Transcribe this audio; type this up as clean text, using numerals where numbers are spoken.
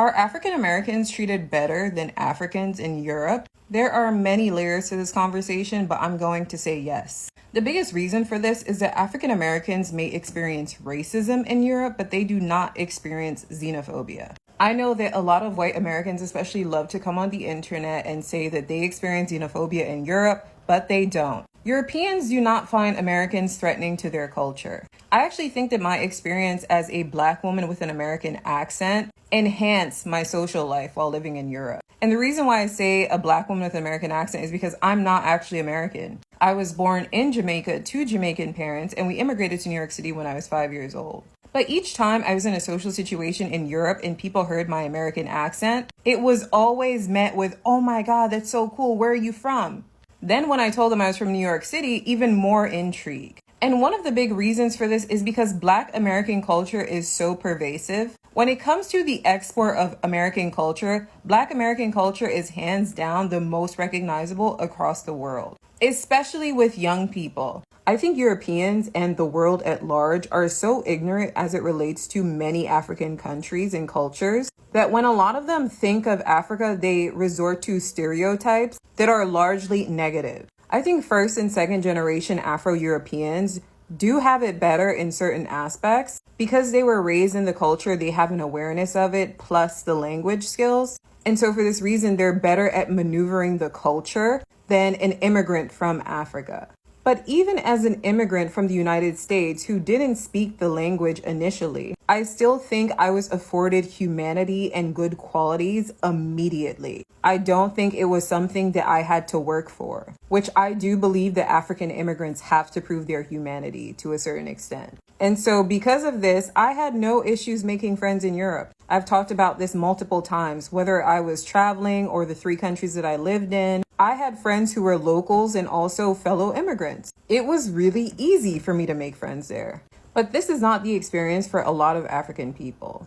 Are African Americans treated better than Africans in Europe? There are many layers to this conversation, but I'm going to say yes. The biggest reason for this is that African Americans may experience racism in Europe, but they do not experience xenophobia. I know that a lot of white Americans especially love to come on the internet and say that they experience xenophobia in Europe, but they don't. Europeans do not find Americans threatening to their culture. I actually think that my experience as a Black woman with an American accent enhanced my social life while living in Europe. And the reason why I say a Black woman with an American accent is because I'm not actually American. I was born in Jamaica to Jamaican parents, and we immigrated to New York City when I was 5 years old. But each time I was in a social situation in Europe and people heard my American accent, it was always met with, "Oh my God, that's so cool. Where are you from?" Then when I told them I was from New York City, even more intrigue. And one of the big reasons for this is because Black American culture is so pervasive. When it comes to the export of American culture, Black American culture is hands down the most recognizable across the world, especially with young people. I think Europeans and the world at large are so ignorant as it relates to many African countries and cultures that when a lot of them think of Africa, they resort to stereotypes that are largely negative. I think first and second generation Afro-Europeans do have it better in certain aspects because they were raised in the culture, they have an awareness of it, plus the language skills. And so for this reason, they're better at maneuvering the culture than an immigrant from Africa. But even as an immigrant from the United States who didn't speak the language initially, I still think I was afforded humanity and good qualities immediately. I don't think it was something that I had to work for, which I do believe that African immigrants have to prove their humanity to a certain extent. And so because of this, I had no issues making friends in Europe. I've talked about this multiple times, whether I was traveling or the 3 countries that I lived in. I had friends who were locals and also fellow immigrants. It was really easy for me to make friends there. But this is not the experience for a lot of African people.